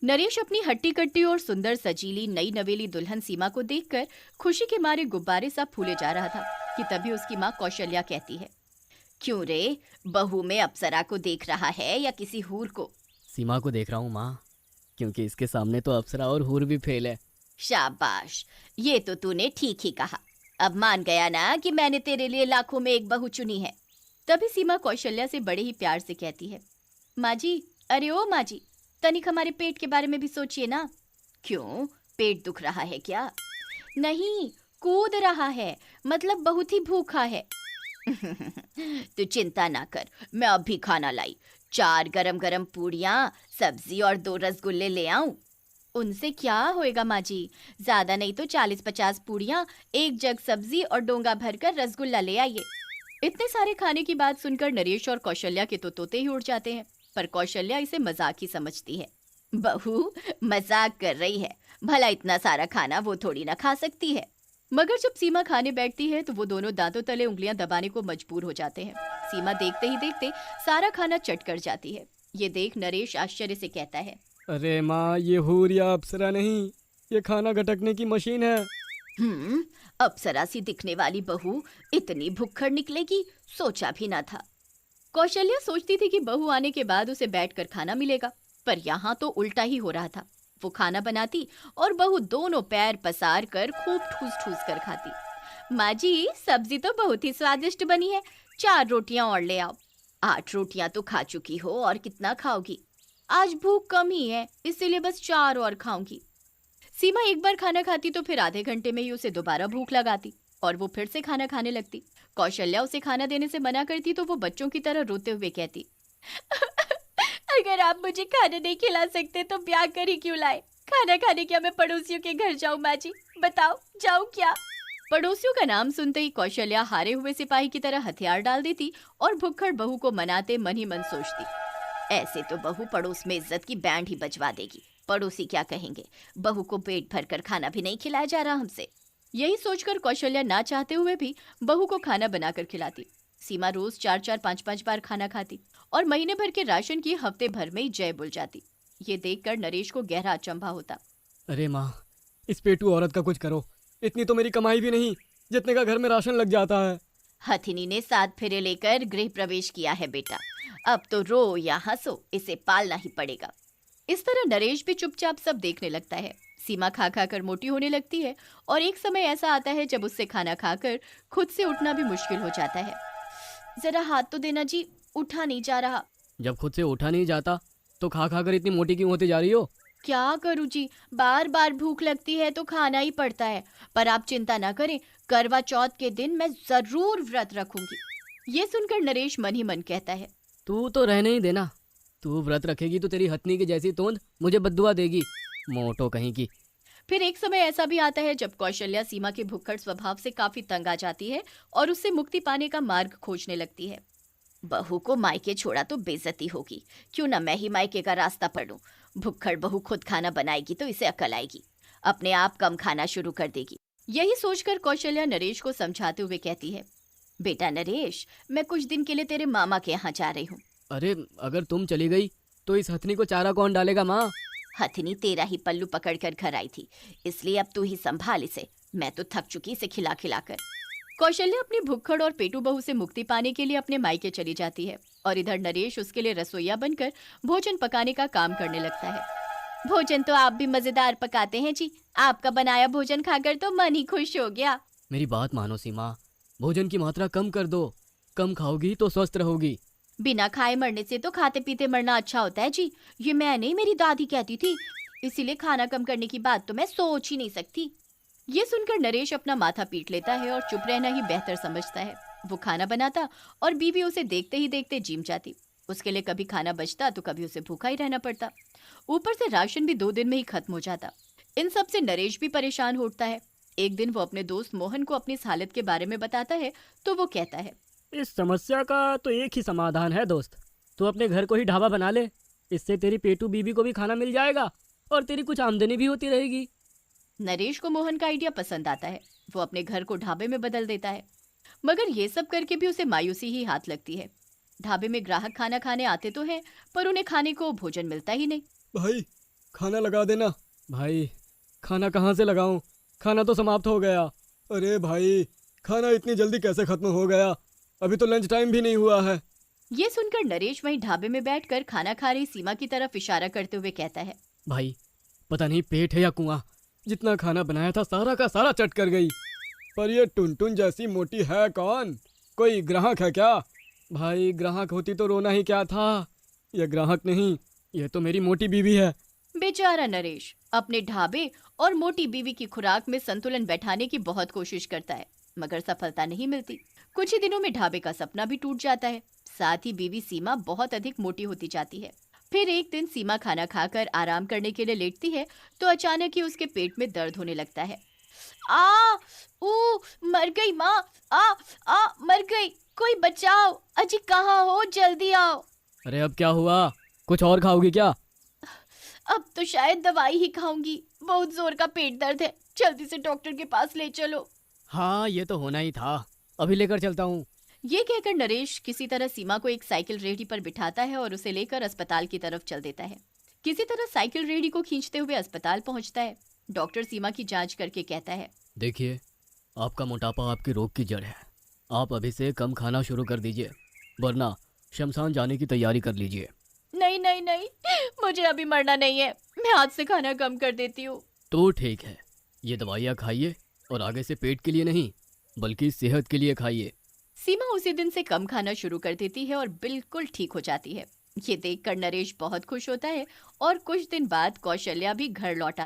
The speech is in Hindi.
नरेश अपनी हट्टी कट्टी और सुंदर सजीली नई नवेली दुल्हन सीमा को देखकर खुशी के मारे गुब्बारे सा फूले जा रहा था कि तभी उसकी माँ कौशल्या कहती है, क्यों रे, बहू में अप्सरा को देख रहा है या किसी हूर को? सीमा को देख रहा हूँ माँ, क्योंकि इसके सामने तो अप्सरा और हूर भी फेल है। शाबाश, ये तो तूने ठीक ही कहा। अब मान गया ना कि मैंने तेरे लिए लाखों में एक बहू चुनी है। तभी सीमा कौशल्या से बड़े ही प्यार से कहती है, माँ जी, अरे ओ माँ जी, तनिक हमारे पेट के बारे में भी सोचिए ना। क्यों, पेट दुख रहा है क्या? नहीं, कूद रहा है, मतलब बहुत ही भूखा है। तू चिंता ना कर, मैं अभी खाना लाई। 4 गरम गरम पूड़ियाँ, सब्जी और 2 रसगुल्ले ले आऊं? उनसे क्या होएगा माँ जी, ज्यादा नहीं तो 40-50 पूड़ियाँ, 1 जग सब्जी और डोंगा भरकर रसगुल्ला ले आइए। इतने सारे खाने की बात सुनकर नरेश और कौशल्या के तो तोते ही उड़ जाते हैं, पर कौशल्या इसे मजाक ही समझती है। बहू मजाक कर रही है, भला इतना सारा खाना वो थोड़ी ना खा सकती है। मगर जब सीमा खाने बैठती है तो वो दोनों दांतों तले उंगलियां दबाने को मजबूर हो जाते हैं। सीमा देखते ही देखते सारा खाना चट कर जाती है। ये देख नरेश आश्चर्य से कहता है, अरे माँ, ये हूर या अप्सरा नहीं, ये खाना गटकने की मशीन है। अप्सरा सी दिखने वाली बहू इतनी भुक्खड़ निकलेगी, सोचा भी ना था। कौशल्या सोचती थी कि बहू आने के बाद उसे बैठकर खाना मिलेगा, पर यहाँ तो उल्टा ही हो रहा था। वो खाना बनाती और बहू दोनों पैर पसार कर खूब ठूस ठूस कर खाती। माँ जी, सब्जी तो बहुत ही स्वादिष्ट बनी है, 4 रोटियां और ले आओ। 8 रोटियां तो खा चुकी हो, और कितना खाओगी? आज भूख कम ही है, इसीलिए बस 4 और खाऊंगी। सीमा एक बार खाना खाती तो फिर आधे घंटे में ही उसे दोबारा भूख लगाती और वो फिर से खाना खाने लगती। कौशल्या उसे खाना देने से मना करती तो वो बच्चों की तरह रोते हुए कहती, अगर आप मुझे खाना नहीं खिला सकते तो ब्याह कर ही क्यों लाए? खाना खाने क्या मैं पड़ोसियों के घर जाऊं माँ जी? बताओ, जाऊं क्या? पड़ोसियों का नाम सुनते ही कौशल्या हारे हुए सिपाही की तरह हथियार डाल देती और भुक्खड़ बहू को मनाते मन ही मन सोचती, ऐसे तो बहू पड़ोस में इज्जत की बैंड ही बजवा देगी। पड़ोसी क्या कहेंगे, बहू को पेट भर कर खाना भी नहीं खिलाया जा रहा हमसे। यही सोचकर कौशल्या ना चाहते हुए भी बहू को खाना बनाकर खिलाती। सीमा रोज 4-4, 5-5 बार खाना खाती और महीने भर के राशन की हफ्ते भर में ही जय बुल जाती। ये देखकर नरेश को गहरा अचंभा होता। अरे माँ, इस पेटू औरत का कुछ करो, इतनी तो मेरी कमाई भी नहीं जितने का घर में राशन लग जाता है। हथिनी ने 7 फेरे लेकर गृह प्रवेश किया है बेटा, अब तो रो या हंसो, इसे पालना ही पड़ेगा। इस तरह नरेश भी चुपचाप सब देखने लगता है। सीमा खा खा कर मोटी होने लगती है और एक समय ऐसा आता है जब उससे खाना खाकर खुद से उठना भी मुश्किल हो जाता है। जरा हाथ तो देना जी, उठा नहीं जा रहा। जब खुद से उठा नहीं जाता तो खा खा कर इतनी मोटी क्यों होती जा रही हो? क्या करूँ जी, बार बार भूख लगती है तो खाना ही पड़ता है। पर आप चिंता ना करें, करवा चौथ के दिन मैं जरूर व्रत रखूंगी। ये सुनकर नरेश मन ही मन कहता है, तू तो रहने ही देना, तू व्रत रखेगी तो तेरी हथनी की जैसी तोंद मुझे बद्दुआ देगी, मोटो कहीं की। फिर एक समय ऐसा भी आता है जब कौशल्या सीमा के भुक्खड़ स्वभाव से काफी तंग आ जाती है और उससे मुक्ति पाने का मार्ग खोजने लगती है। बहू को मायके छोड़ा तो बेइज्जती होगी, क्यों ना मैं ही मायके का रास्ता पढ़ूं। भुक्खड़ बहू खुद खाना बनाएगी तो इसे अकल आएगी, अपने आप कम खाना शुरू कर देगी। यही सोचकर कौशल्या नरेश को समझाते हुए कहती है, बेटा नरेश, मैं कुछ दिन के लिए तेरे मामा के यहाँ जा रही हूँ। अरे अगर तुम चली गई तो इस हथनी को चारा कौन डालेगा माँ? हथिनी तेरा ही पल्लू पकड़कर घर आई थी, इसलिए अब तू ही संभाल इसे, मैं तो थक चुकी इसे खिला खिला कर। कौशल्या अपनी भुक्खड़ और पेटू बहू से मुक्ति पाने के लिए अपने मायके चली जाती है और इधर नरेश उसके लिए रसोइया बनकर भोजन पकाने का काम करने लगता है। भोजन तो आप भी मजेदार पकाते हैं जी, आपका बनाया भोजन खाकर तो मन ही खुश हो गया। मेरी बात मानो सीमा, भोजन की मात्रा कम कर दो, कम खाओगी तो स्वस्थ रहोगी। बिना खाए मरने से तो खाते पीते मरना अच्छा होता है जी, ये मैं नहीं, मेरी दादी कहती थी, इसीलिए खाना कम करने की बात तो मैं सोच ही नहीं सकती। ये सुनकर नरेश अपना माथा पीट लेता है और चुप रहना ही बेहतर समझता है। वो खाना बनाता और बीवी उसे देखते ही देखते जिम जाती। उसके लिए कभी खाना बचता तो कभी उसे भूखा ही रहना पड़ता। ऊपर से राशन भी 2 दिन में ही खत्म हो जाता। इन सब से नरेश भी परेशान हो उठता है। एक दिन वो अपने दोस्त मोहन को अपनी इस हालत के बारे में बताता है तो वो कहता है, इस समस्या का तो एक ही समाधान है दोस्त, तू अपने घर को ही ढाबा बना ले, इससे तेरी पेटू बीबी को भी खाना मिल जाएगा और तेरी कुछ आमदनी भी होती रहेगी। नरेश को मोहन का आइडिया पसंद आता है। वो अपने घर को ढाबे में बदल देता है, मगर ये सब करके भी उसे मायूसी ही हाथ लगती है। ढाबे में ग्राहक खाना खाने आते तो हैं, पर उन्हें खाने को भोजन मिलता ही नहीं। भाई, खाना लगा देना। भाई खाना कहाँ से लगाऊं? खाना तो समाप्त हो गया। अरे भाई खाना इतनी जल्दी कैसे खत्म हो गया? अभी तो लंच टाइम भी नहीं हुआ है। ये सुनकर नरेश वहीं ढाबे में बैठकर खाना खा रही सीमा की तरफ इशारा करते हुए कहता है। भाई पता नहीं पेट है या कुआं, जितना खाना बनाया था सारा का सारा चट कर गई। पर ये टुनटुन जैसी मोटी है कौन? कोई ग्राहक है क्या? भाई ग्राहक होती तो रोना ही क्या था। ये ग्राहक नहीं, ये तो मेरी मोटी बीवी है। बेचारा नरेश अपने ढाबे और मोटी बीवी की खुराक में संतुलन बैठाने की बहुत कोशिश करता है, मगर सफलता नहीं मिलती। कुछ ही दिनों में ढाबे का सपना भी टूट जाता है। साथ ही बीवी सीमा बहुत अधिक मोटी होती जाती है। फिर एक दिन सीमा खाना खाकर आराम करने के लिए लेटती है तो अचानक ही उसके पेट में दर्द होने लगता है। आ ऊ मर गई माँ, आ मर गई, कोई बचाओ, अजी कहाँ हो, जल्दी आओ। अरे अब क्या हुआ? कुछ और खाओगी क्या? अब तो शायद दवाई ही खाऊंगी, बहुत जोर का पेट दर्द है, जल्दी से डॉक्टर के पास ले चलो। हाँ ये तो होना ही था, अभी लेकर चलता हूँ। ये कहकर नरेश किसी तरह सीमा को एक साइकिल रेहड़ी पर बिठाता है और उसे लेकर अस्पताल की तरफ चल देता है। किसी तरह साइकिल रेहड़ी को खींचते हुए अस्पताल पहुंचता है। डॉक्टर सीमा की जांच करके कहता है। देखिए आपका मोटापा आपके रोग की जड़ है। आप अभी से कम खाना शुरू कर दीजिए, वरना शमशान जाने की तैयारी कर लीजिए। नहीं नहीं नहीं, मुझे अभी मरना नहीं है, मैं आज से खाना कम कर देती हूँ। तो ठीक है, ये दवाइयाँ खाइए और आगे से पेट के लिए नहीं बल्कि सेहत के लिए खाइए। सीमा उसी दिन से कम खाना शुरू कर देती है और बिल्कुल ठीक हो जाती है। ये देखकर नरेश बहुत खुश होता है और कुछ दिन बाद कौशल्या भी घर लौट आती है।